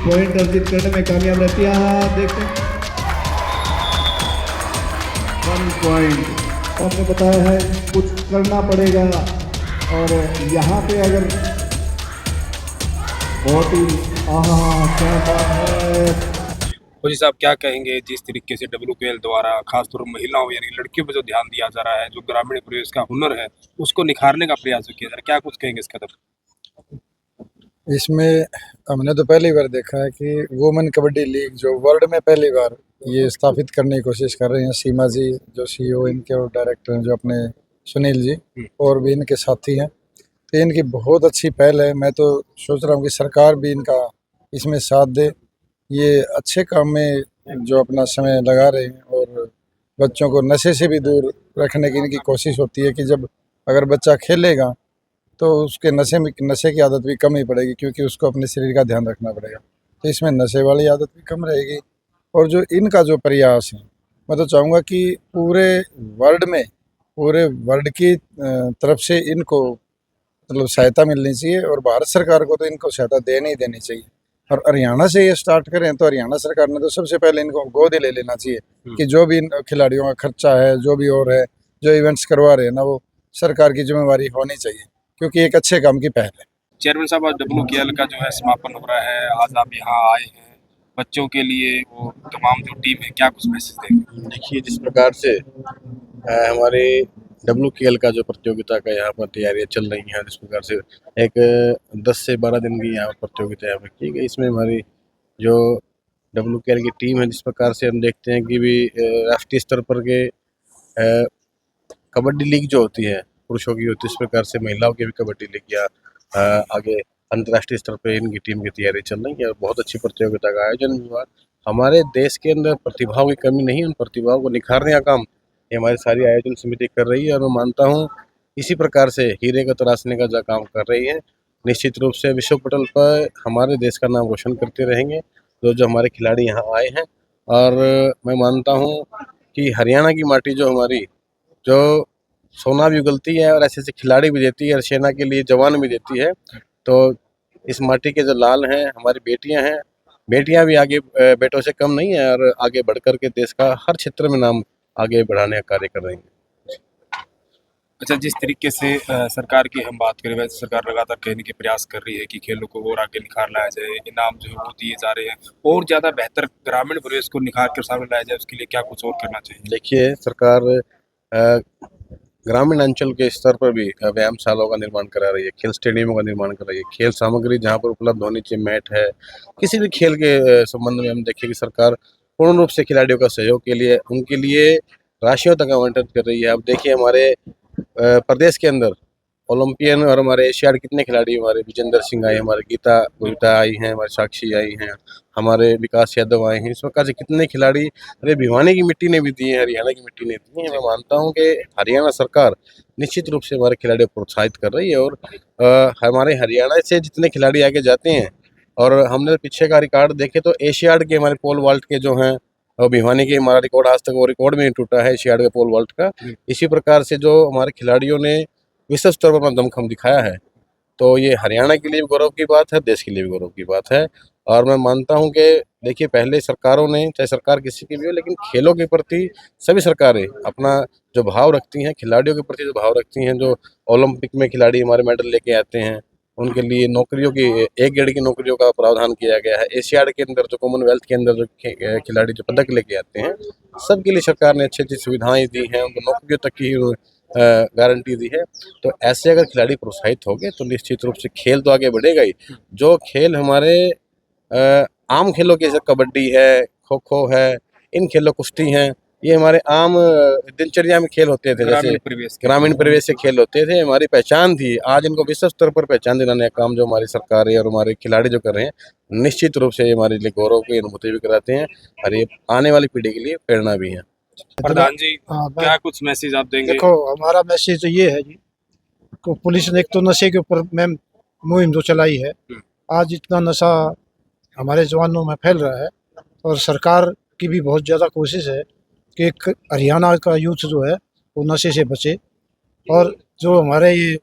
Point अर्जित करने में कामयाब रहती है। हाँ देखते हैं 1 पॉइंट आपने बताया है कुछ करना पड़ेगा और यहाँ पे अगर बहुत ही क्या बात है। फौजी साहब क्या कहेंगे जिस तरीके से WKL द्वारा खासतौर पर महिलाओं यानी लड़कियों पर जो ध्यान दिया जा रहा है, जो ग्रामीण परिवेश का हुनर है उसको निखारने का प्रयास किया जा रहा है, क्या कुछ कहेंगे इस कदम? इसमें हमने तो पहली बार देखा है कि वुमेन कबड्डी लीग जो वर्ल्ड में पहली बार ये स्थापित करने की कोशिश कर रहे हैं सीमा जी जो CEO इनके और डायरेक्टर हैं जो अपने सुनील जी और भी इनके साथी हैं। तो इनकी बहुत अच्छी पहल है। मैं तो सोच रहा हूँ कि सरकार भी इनका इसमें साथ दे। ये अच्छे काम में जो अपना समय लगा रहे हैं और बच्चों को नशे से भी दूर रखने की इनकी कोशिश होती है कि जब अगर बच्चा खेलेगा तो उसके नशे की आदत भी कम ही पड़ेगी क्योंकि उसको अपने शरीर का ध्यान रखना पड़ेगा। तो इसमें नशे वाली आदत भी कम रहेगी। और जो इनका जो प्रयास है मैं तो चाहूँगा कि पूरे वर्ल्ड की तरफ से इनको मतलब सहायता मिलनी चाहिए और भारत सरकार को तो इनको सहायता देनी ही देनी चाहिए। और हरियाणा से ये स्टार्ट करें तो हरियाणा सरकार ने तो सबसे पहले इनको गोद ले लेना चाहिए कि जो भी इन खिलाड़ियों का खर्चा है जो भी और है जो इवेंट्स करवा रहे हैं ना वो सरकार की जिम्मेवारी होनी चाहिए क्योंकि एक अच्छे काम की पहल है। चेयरमैन साहब, आज WKL का जो है समापन हो रहा है, आज आप यहाँ आए हैं बच्चों के लिए, वो तमाम जो टीम है, क्या कुछ मैसेज देंगे? देखिए जिस प्रकार से हमारे WKL का जो प्रतियोगिता का यहाँ पर तैयारियाँ चल रही हैं, जिस प्रकार से एक 10 से 12 दिन की यहाँ प्रतियोगिता यहाँ पर की गई, इसमें हमारी जो WKL की टीम है जिस प्रकार से हम देखते हैं कि भी राष्ट्रीय स्तर पर के कबड्डी लीग जो होती है पुरुषों की होती है, इस प्रकार से महिलाओं की भी कबड्डी लीग या आगे अंतर्राष्ट्रीय स्तर पर इनकी टीम की तैयारी चल रही है और बहुत अच्छी प्रतियोगिता का आयोजन भी हुआ। हमारे देश के अंदर प्रतिभाओं की कमी नहीं है, उन प्रतिभाओं को निखारने का काम ये हमारी सारी आयोजन समिति कर रही है और मैं मानता हूँ इसी प्रकार से हीरे को तराशने का जो काम कर रही है निश्चित रूप से विश्व पटल पर हमारे देश का नाम रोशन करते रहेंगे जो हमारे खिलाड़ी यहाँ आए हैं। और मैं मानता हूँ कि हरियाणा की माटी जो हमारी जो सोना भी उगलती है और ऐसे ऐसे खिलाड़ी भी देती है और सेना के लिए जवान भी देती है, तो इस माटी के जो लाल हैं हमारी बेटियां हैं, बेटियां भी आगे बेटों से कम नहीं है और आगे बढ़कर के देश का हर क्षेत्र में नाम आगे बढ़ाने का कार्य कर रही है। अच्छा, जिस तरीके से सरकार की हम बात करें, वैसे सरकार लगातार कहने के प्रयास कर रही है कि खेलों को और आगे निखार लाया जाए, इनाम जो है वो दिए जा रहे हैं और ज़्यादा बेहतर ग्रामीण परिवेश को निखार कर सामने लाया जाए, उसके लिए क्या कुछ और करना चाहिए? देखिए सरकार ग्रामीण अंचल के स्तर पर भी व्यायामशालाओं का निर्माण करा रही है, खेल स्टेडियमों का निर्माण कर रही है, खेल सामग्री जहाँ पर उपलब्ध होनी चाहिए, मैट है, किसी भी खेल के संबंध में हम देखें कि सरकार पूर्ण रूप से खिलाड़ियों का सहयोग के लिए उनके लिए राशियों तक आवंटित कर रही है। अब देखिए हमारे प्रदेश के अंदर ओलंपियन और हमारे एशियाड कितने खिलाड़ी, हमारे विजेंद्र सिंह आए, हमारे गीता गुप्ता आई हैं, हमारे साक्षी आई हैं, हमारे विकास यादव आए हैं, इस प्रकार से कितने खिलाड़ी अरे भिवानी की मिट्टी ने भी दी है, हरियाणा की मिट्टी ने दी है। मैं मानता हूं कि हरियाणा सरकार निश्चित रूप से हमारे खिलाड़ियों को प्रोत्साहित कर रही है और हमारे हरियाणा से जितने खिलाड़ी आगे जाते हैं और हमने पीछे का रिकॉर्ड देखे तो एशियाड के हमारे पोल वॉल्ट के जो हैं और भिवानी के हमारा रिकॉर्ड आज तक वो रिकॉर्ड भी नहीं टूटा है एशियाड के पोल वॉल्ट का। इसी प्रकार से जो हमारे खिलाड़ियों ने विश्व स्तर पर अपना दमखम दिखाया है, तो ये हरियाणा के लिए भी गौरव की बात है, देश के लिए भी गौरव की बात है। और मैं मानता हूं कि देखिए पहले सरकारों ने, चाहे सरकार किसी की भी हो, लेकिन खेलों के प्रति सभी सरकारें अपना जो भाव रखती हैं, खिलाड़ियों के प्रति जो भाव रखती हैं, जो ओलंपिक में खिलाड़ी हमारे मेडल लेके आते हैं उनके लिए नौकरियों की 1 ग्रेड की नौकरियों का प्रावधान किया गया है। एशियाड के अंदर जो कॉमनवेल्थ के अंदर जो खिलाड़ी जो पदक लेके आते हैं सबके लिए सरकार ने अच्छी अच्छी सुविधाएं दी हैं, उनको नौकरियों तक की गारंटी दी है। तो ऐसे अगर खिलाड़ी प्रोत्साहित हो गए तो निश्चित रूप से खेल तो आगे बढ़ेगा ही। जो खेल हमारे आम खेलों के जैसे कबड्डी है, खो खो है, इन खेलों कुश्ती हैं, ये हमारे आम दिनचर्या में खेल होते थे, जैसे ग्रामीण परिवेश से खेल होते थे, हमारी पहचान थी। आज इनको विश्व स्तर पर पहचान दिलाने का काम जो हमारी सरकार है और हमारे खिलाड़ी जो कर रहे हैं, निश्चित रूप से हमारे लिए गौरव की अनुभूति भी कराते हैं और ये आने वाली पीढ़ी के लिए प्रेरणा भी है। प्रधान जी, क्या कुछ मैसेज आप देंगे? देखो हमारा मैसेज तो ये है जी को पुलिस ने एक तो नशे के ऊपर में मुहिम जो चलाई है, आज इतना नशा हमारे जवानों में फैल रहा है और सरकार की भी बहुत ज़्यादा कोशिश है कि एक हरियाणा का यूथ जो है वो नशे से बचे। और जो हमारे ये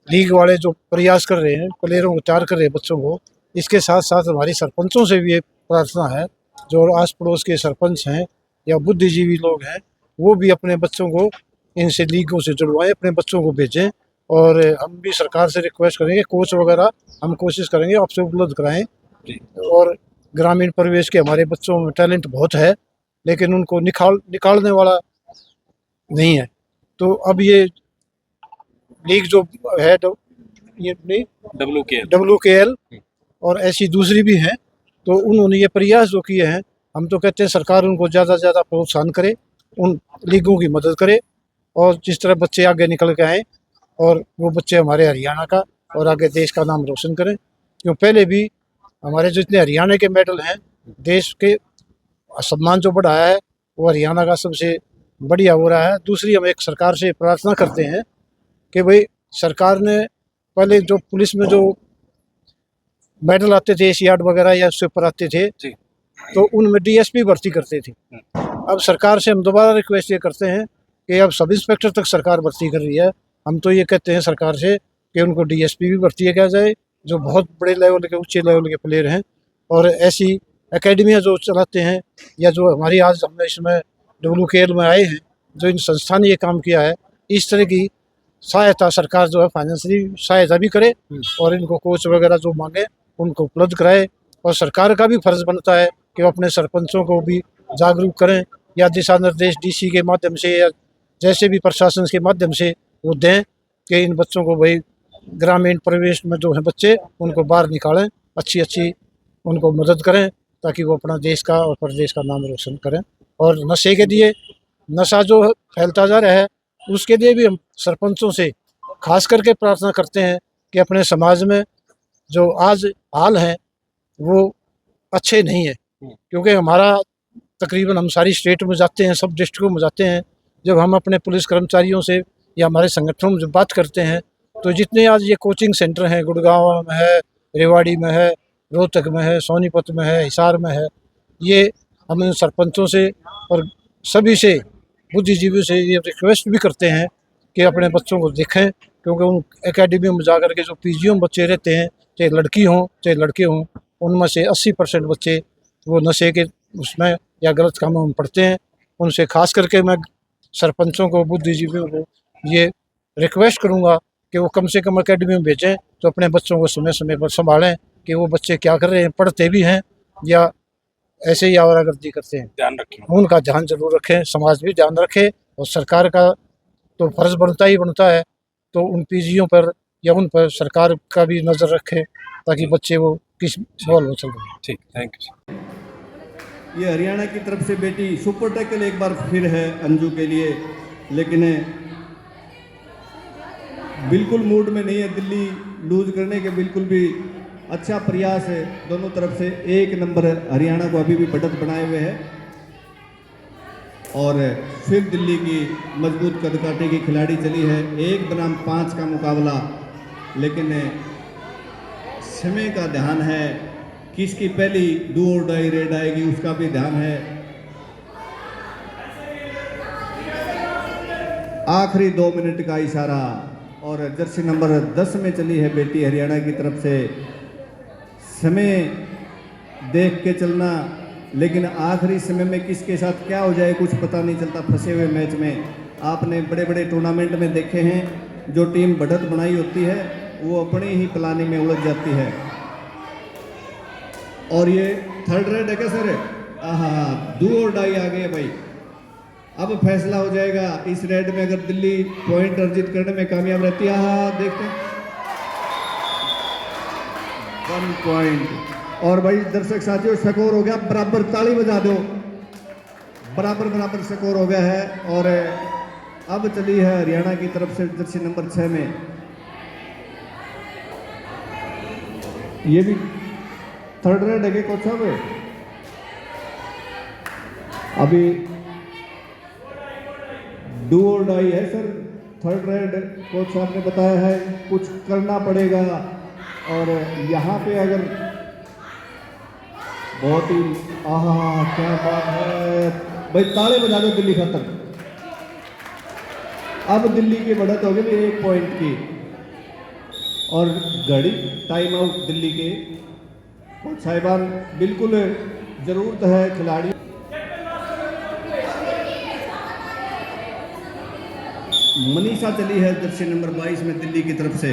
लीग वाले जो प्रयास कर रहे हैं, प्लेयरों को तैयार कर रहे हैं बच्चों को, इसके साथ साथ हमारी सरपंचों से भी एक प्रार्थना है, जो आस पड़ोस के सरपंच हैं या बुद्धिजीवी लोग हैं, वो भी अपने बच्चों को इनसे लीगों से जुड़वाएं, अपने बच्चों को भेजें। और हम भी सरकार से रिक्वेस्ट करेंगे, कोच वगैरह हम कोशिश करेंगे आपसे उपलब्ध कराएं। और ग्रामीण परिवेश के हमारे बच्चों में टैलेंट बहुत है, लेकिन उनको निकालने वाला नहीं है। तो अब ये लीग जो है ये WKL और ऐसी दूसरी भी हैं, तो उन्होंने ये प्रयास जो किए हैं, हम तो कहते हैं सरकार उनको ज़्यादा से ज़्यादा प्रोत्साहन करे, उन लीगों की मदद करे, और जिस तरह बच्चे आगे निकल के आएँ और वो बच्चे हमारे हरियाणा का और आगे देश का नाम रोशन करें। क्यों पहले भी हमारे जितने हरियाणा के मेडल हैं, देश के सम्मान जो बढ़ाया है वो हरियाणा का सबसे बढ़िया हो रहा है। दूसरी हम एक सरकार से प्रार्थना करते हैं कि भाई सरकार ने पहले जो पुलिस में जो मेडल आते थे एशियाड वगैरह या उससे ऊपर आते थे, तो उनमें DSP भर्ती करते थे। अब सरकार से हम दोबारा रिक्वेस्ट ये करते हैं कि अब सब इंस्पेक्टर तक सरकार भर्ती कर रही है। हम तो ये कहते हैं सरकार से कि उनको DSP भी भर्ती किया जाए, जो बहुत बड़े लेवल के ऊंचे लेवल के प्लेयर हैं, और ऐसी एकेडमियाँ जो चलाते हैं या जो हमारी आज हमने इसमें WKL में आए हैं, जो इन संस्था ने ये काम किया है, इस तरह की सहायता सरकार जो है फाइनेंशियली सहायता भी करे और इनको कोच वगैरह जो मांगे उनको उपलब्ध कराए। और सरकार का भी फर्ज बनता है कि वो अपने सरपंचों को भी जागरूक करें या दिशा निर्देश DC के माध्यम से या जैसे भी प्रशासन के माध्यम से वो दें कि इन बच्चों को भाई ग्रामीण परिवेश में जो है बच्चे उनको बाहर निकालें, अच्छी उनको मदद करें, ताकि वो अपना देश का और प्रदेश का नाम रोशन करें। और नशे के लिए, नशा जो फैलता जा रहा है उसके लिए भी हम सरपंचों से खास करके प्रार्थना करते हैं कि अपने समाज में जो आज हाल है वो अच्छे नहीं है। क्योंकि हमारा तकरीबन हम सारी स्टेट में जाते हैं, सब डिस्ट्रिक्टों में जाते हैं, जब हम अपने पुलिस कर्मचारियों से या हमारे संगठनों में जब बात करते हैं, तो जितने आज ये कोचिंग सेंटर हैं, गुड़गांव में है, रेवाड़ी में है, रोहतक में है, सोनीपत में है, हिसार में है, ये हम इन सरपंचों से और सभी से बुद्धिजीवियों से ये रिक्वेस्ट भी करते हैं कि अपने बच्चों को देखें। क्योंकि उन एकेडमियों में जाकर के जो PGO में बच्चे रहते हैं, चाहे लड़की हों चाहे लड़के हों, उनमें से 80% बच्चे वो नशे के उसमें या गलत कामों में पढ़ते हैं। उनसे खास करके मैं सरपंचों को, बुद्धिजीवियों को ये रिक्वेस्ट करूँगा कि वो कम से कम एकेडमी में भेजें, तो अपने बच्चों को समय समय पर संभालें कि वो बच्चे क्या कर रहे हैं, पढ़ते भी हैं या ऐसे ही आवारागर्दी करते हैं। ध्यान रखें, उनका ध्यान जरूर रखें, समाज भी ध्यान रखे, और सरकार का तो फर्ज बनता है तो उन PGO पर या उन पर सरकार का भी नज़र रखे, ताकि बच्चे वो किस सवाल में चल रहे हैं। ठीक, थैंक यू। ये हरियाणा की तरफ से बेटी सुपर टैकल एक बार फिर है अंजू के लिए, लेकिन बिल्कुल मूड में नहीं है दिल्ली लूज करने के, बिल्कुल भी अच्छा प्रयास है दोनों तरफ से। 1 नंबर हरियाणा को अभी भी बढ़त बनाए हुए है, और फिर दिल्ली की मजबूत कदकाठी की खिलाड़ी चली है। 1 बनाम 5 का मुकाबला, लेकिन समय का ध्यान है, किसकी पहली डू और डाई रेड आएगी उसका भी ध्यान है। आखिरी 2 मिनट का इशारा, और जर्सी नंबर 10 में चली है बेटी हरियाणा की तरफ से। समय देख के चलना, लेकिन आखिरी समय में किसके साथ क्या हो जाए कुछ पता नहीं चलता फंसे हुए मैच में। आपने बड़े बड़े टूर्नामेंट में देखे हैं, जो टीम बढ़त बनाई होती है वो अपनी ही प्लानिंग में उलझ जाती है। और ये 3rd रेड है क्या सर? हाँ, डू और डाई आ गए भाई। अब फैसला हो जाएगा इस रेड में, अगर दिल्ली पॉइंट अर्जित करने में कामयाब रहती है। हाँ, देखते हैं 1 पॉइंट। और भाई दर्शक साथियों, स्कोर हो गया बराबर, ताली बजा दो। बराबर स्कोर हो गया है, और अब चली है हरियाणा की तरफ से जर्सी नंबर 6 में। ये भी 3rd रेड है कोच साहब? अभी डू और डाई है सर। 3rd रेड कोच साहब ने बताया है, कुछ करना पड़ेगा। और यहाँ पे अगर बहुत ही क्या बात है भाई, ताले बजा दो दिल्ली खातर। अब दिल्ली की बढ़त हो गई 1 पॉइंट की, और घड़ी टाइम आउट दिल्ली के कोच साहिबान बिल्कुल ज़रूरत है खिलाड़ी। मनीषा चली है जर्सी नंबर 22 में दिल्ली की तरफ से।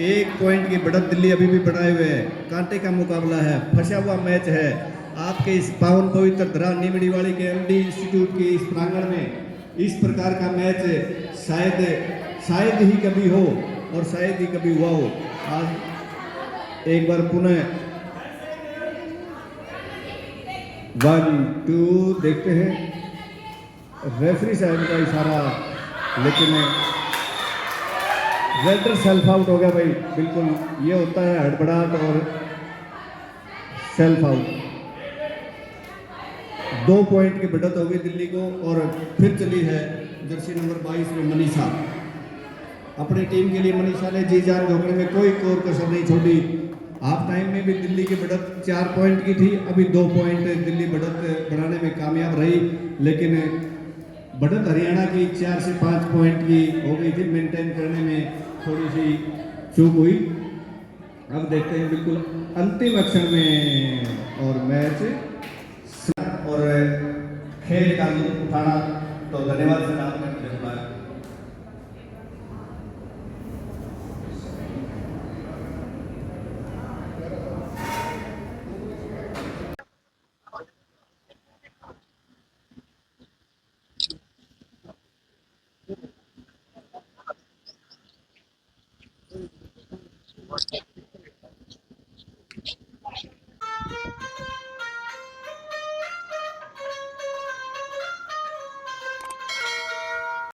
1 पॉइंट की बढ़त दिल्ली अभी भी बढ़ाए हुए है। कांटे का मुकाबला है, फंसा हुआ मैच है। आपके इस पावन पवित्र धरा नीमड़ीवाड़ी के एमडी इंस्टीट्यूट के इस प्रांगण में इस प्रकार का मैच शायद ही कभी हो और शायद ही कभी हुआ हो। आज एक बार पुनः 1 2 देखते हैं, रेफरी साहब का इशारा, लेकिन रेडर सेल्फ आउट हो गया भाई। बिल्कुल ये होता है हड़बड़ाहट और सेल्फ आउट। 2 पॉइंट की बढ़त हो गई दिल्ली को और फिर चली है जर्सी नंबर 22 में मनीषा। अपनी टीम के लिए मनीषा ने जी जान झोंकने में कोई कोर कसर नहीं छोड़ी। हाफ टाइम में भी दिल्ली की बढ़त 4 पॉइंट की थी, अभी 2 पॉइंट दिल्ली बढ़त बढ़ाने में कामयाब रही, लेकिन बढ़त हरियाणा की 4 से 5 पॉइंट की हो गई थी। मेंटेन करने में थोड़ी सी चूक हुई। अब देखते हैं बिल्कुल अंतिम अक्षर में और मैच और खेल का लुत्फ उठाना। तो धन्यवाद सर, आपने मुझे बुलाया।